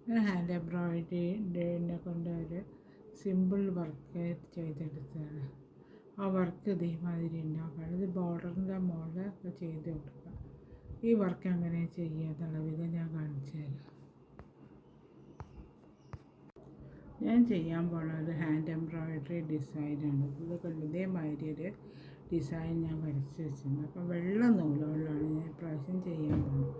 Hand എംബ്രോയിഡറിനെ കൊണ്ട് ഒരു simple work ചെയ്തെടുത്തതാണ്. ആ വർക്ക് ഇതേമാതിരി ഉണ്ടാക്കണം. ഇത് ബോർഡറിൻ്റെ മുകളിൽ ഒക്കെ ചെയ്ത് കൊടുക്കുക. ഈ വർക്ക് അങ്ങനെ ചെയ്യാതുള്ള വിധം ഞാൻ കാണിച്ചു തരാം. ഞാൻ ചെയ്യാൻ പോണത് ഹാൻഡ് എംബ്രോയിഡറി ഡിസൈനാണ്. ഇത് കണ്ട് ഇതേമാതിരി ഒരു ഡിസൈൻ ഞാൻ വരച്ച് വെച്ചിട്ടുണ്ട്. അപ്പം വെള്ള നൂലുകൊണ്ടാണ് ഞാൻ ഇപ്രാവശ്യം ചെയ്യാൻ പോകുന്നത്.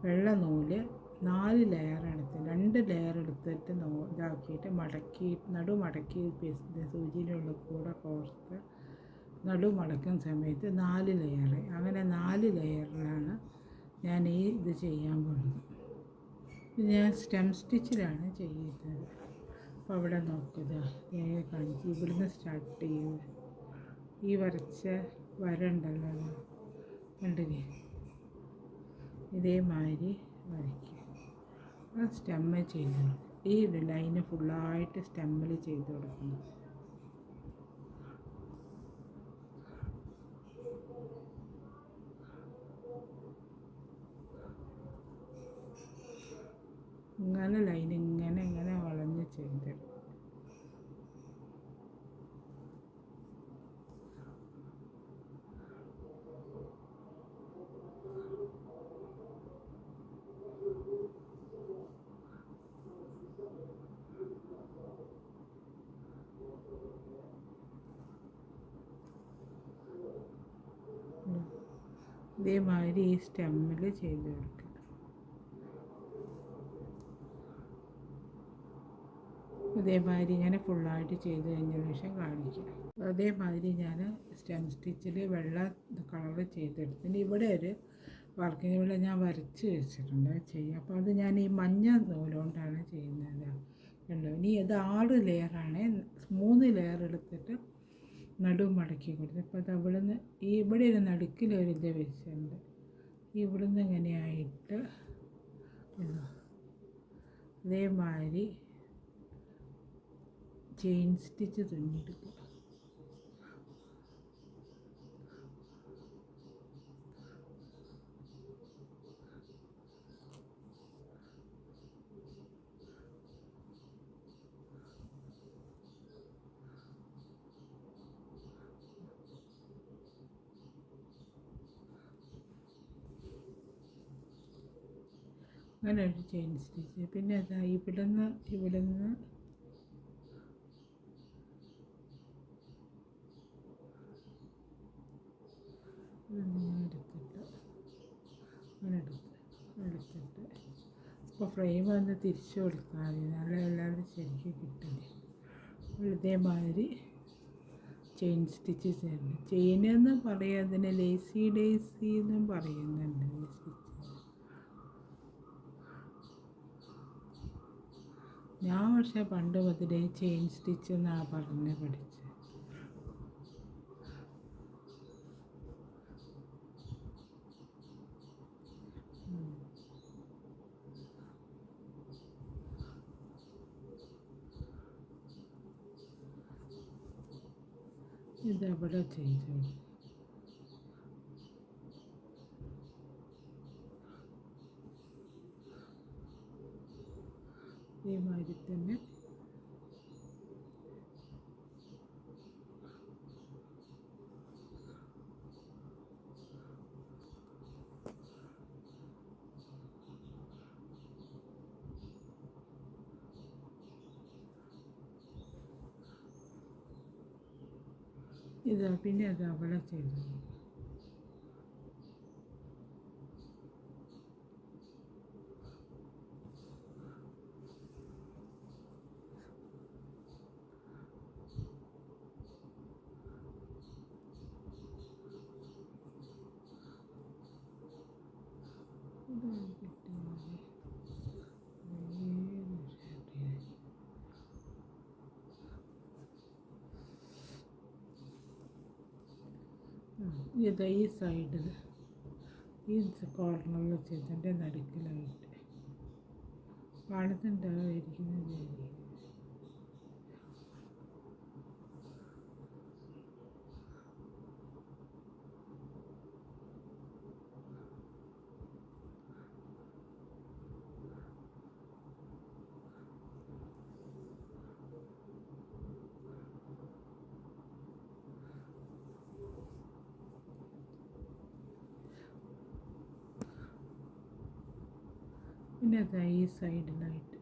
വെള്ള നൂല് 4 ലെയർ എടുത്ത് 2 ലെയർ എടുത്തിട്ട് ഇതാക്കിയിട്ട് മടക്കി മടക്കി സൂചിയുടെ ഉള്ളിൽ കൂടെ കോർത്ത് മടക്കുന്ന സമയത്ത് 4 ലെയർ, അങ്ങനെ 4 ലെയറിലാണ് ഞാൻ ഇത് ചെയ്യാൻ പോകുന്നത്. ഇത് ഞാൻ സ്റ്റെം സ്റ്റിച്ചിലാണ് ചെയ്യുന്നത്. അപ്പോൾ അവിടെ നോക്കുക, കാണിച്ച് ഇവിടുന്ന് സ്റ്റാർട്ട് ചെയ്യുക. ഈ വരച്ച വര ഉണ്ടല്ലോ, കണ്ടില്ലേ, ഇതേമാതിരി വരയ്ക്കുക. ആ സ്റ്റെമ്മ് ചെയ്ത് കൊടുക്കുക. ഈ ലൈന് ഫുള്ളായിട്ട് സ്റ്റെമ്മിൽ ചെയ്ത് കൊടുക്കണം. ഇങ്ങനെ ലൈൻ ഇങ്ങനെ വളഞ്ഞ് ചെയ്തെടുക്കും. ഇതേമാതിരി ഈ സ്റ്റെമ്മിൽ ചെയ്ത് കൊടുക്കുക. ഇതേമാതിരി ഇങ്ങനെ ഫുള്ളായിട്ട് ചെയ്ത് കഴിഞ്ഞതിന് ശേഷം കാണിക്കാം. അതേമാതിരി ഞാൻ സ്റ്റെം സ്റ്റിച്ചിൽ വെള്ള കളർ ചെയ്തെടുത്തിട്ട് ഇവിടെ ഒരു വർക്കിന് ഇവിടെ ഞാൻ വരച്ച് വെച്ചിട്ടുണ്ട് ചെയ്യാം. അപ്പോൾ അത് ഞാൻ ഈ മഞ്ഞ നൂലുകൊണ്ടാണ് ചെയ്യുന്നത്. കണ്ടോ, ഇനി ഇത് 6 ലെയറാണ്. 3 ലെയർ എടുത്തിട്ട് മടക്കി കൊടുത്ത്. അപ്പോൾ അത് അവിടുന്ന് ഇവിടെ ഒരു നടുക്കിലൊരു ഇത് വെച്ചിട്ടുണ്ട്. ഇവിടുന്ന് ഇങ്ങനെയായിട്ട് ഇതേമാതിരി ചെയിൻ സ്റ്റിച്ച് തുന്നിയെടുക്കുക. അങ്ങനെ ഒരു ചെയിൻ സ്റ്റിച്ച്. പിന്നെ അതാ ഇവിടുന്ന് എടുത്തിട്ട് ഇപ്പോൾ ഫ്രെയിം ഒന്ന് തിരിച്ചു കൊടുത്താൽ മതി. നല്ല എല്ലാവരും ശരിക്കും കിട്ടില്ല. ഇതേമാതിരി ചെയിൻ സ്റ്റിച്ച് ചെയ്യണം. ചെയിനെന്നും പറയും, അതിന് ലേസി ഡേസി എന്നും പറയുന്നുണ്ട് ഈ സ്റ്റിച്ച്. ഞാൻ പക്ഷേ പണ്ട് മുതലേ ചെയിൻ സ്റ്റിച്ച് എന്നാണ് പഠിച്ചത്. ഇതവിടെ ചെയ്തു. ഇതേമാതിരി തന്നെ പിന്നെ അത് അവിടെ ചെയ്തു. ഇത് ഈ സൈഡിൽ ഈ കോർണറിൽ ചെയ്തതിൻ്റെ നടുക്കിലായിട്ട് കാണുന്നുണ്ടായിരിക്കുന്നത്. പിന്നെ അതാ ഈ സൈഡിലായിട്ട്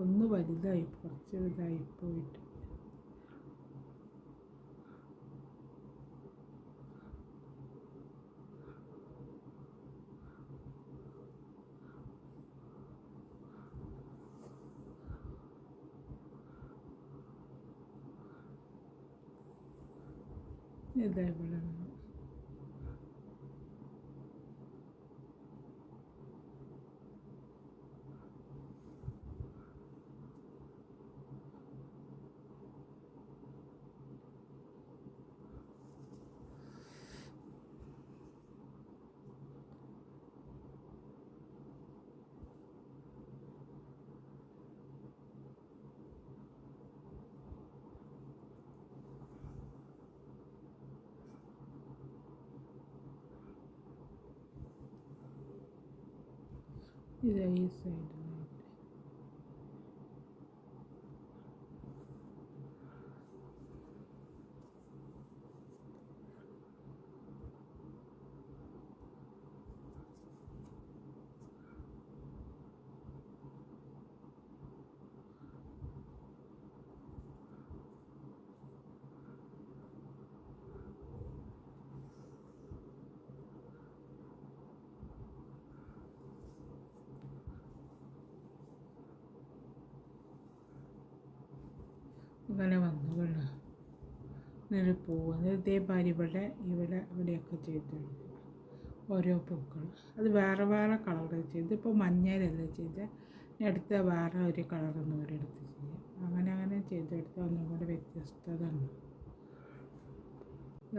ഒന്ന് വലുതായി, കുറച്ച് വലുതായി പോയിട്ട് ഇതേപോലെ ഇതാ ഈ സൈഡിലായിട്ട് ഇങ്ങനെ വന്നു വെള്ളം ഇങ്ങനെ പോവുക. ഇതേമാതിരി ഇവിടെയൊക്കെ ചെയ്തെടുക്കുക ഓരോ പൂക്കൾ. അത് വേറെ വേറെ കളറ് ചെയ്ത്, ഇപ്പോൾ മഞ്ഞയിലല്ല ചെയ്ത്, അടുത്ത വേറെ ഒരു കളറൊന്നും കൂടെ എടുത്ത് ചെയ്യാം. അങ്ങനെ ചെയ്തെടുത്താൽ ഒന്നും കൂടെ വ്യത്യസ്തത ഉണ്ട്.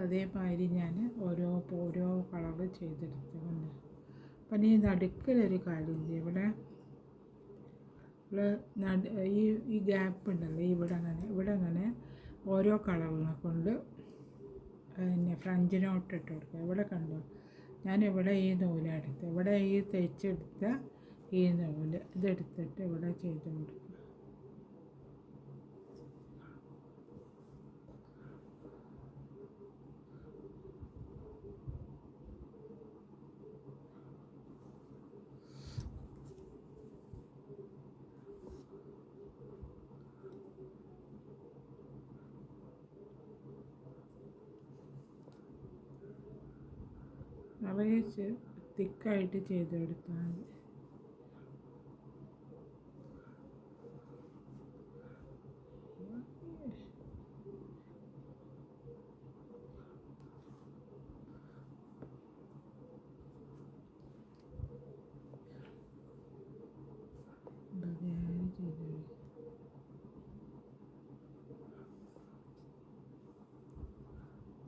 അതേമാതിരി ഞാൻ ഓരോ കളറ് ചെയ്തെടുത്തുകൊണ്ട് അപ്പം ഈ നടുക്കിലൊരു കാര്യം ചെയ്യും. ഇവിടെ ഈ ഗ്യാപ്പ് ഉണ്ടല്ലോ, ഇവിടെ അങ്ങനെ ഓരോ കളറിനെ കൊണ്ട് പിന്നെ ഫ്രഞ്ച് നോട്ട് ഇട്ട് കൊടുക്കുക. ഇവിടെ കണ്ടോ, ഞാനിവിടെ ഈ നൂലെടുത്ത്, ഇവിടെ ഈ തയ്ച്ചെടുത്ത ഈ നൂല് ഇതെടുത്തിട്ട് ഇവിടെ ചെയ്ത് കൊടുക്കുക. നിറയെ തിക്കായിട്ട് ചെയ്തെടുത്താൽ മതി.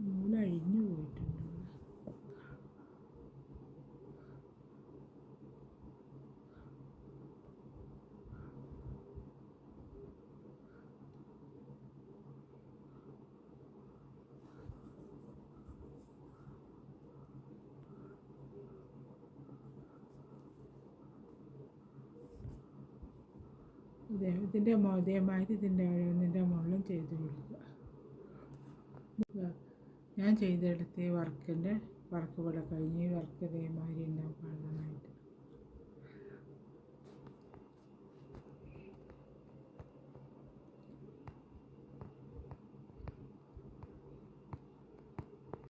നൂലഴിഞ്ഞു പോയിട്ടുണ്ട്. ഇതേമാതിരി ഇതിൻ്റെ ഓരോന്നിൻ്റെ മുകളിലും ചെയ്ത് കൊടുക്കുക. ഞാൻ ചെയ്തെടുത്ത വർക്ക് ഇവിടെ കഴിഞ്ഞ്, ഈ വർക്ക് ഇതേമാതിരി ഉണ്ടാവും കാണാനായിട്ട്.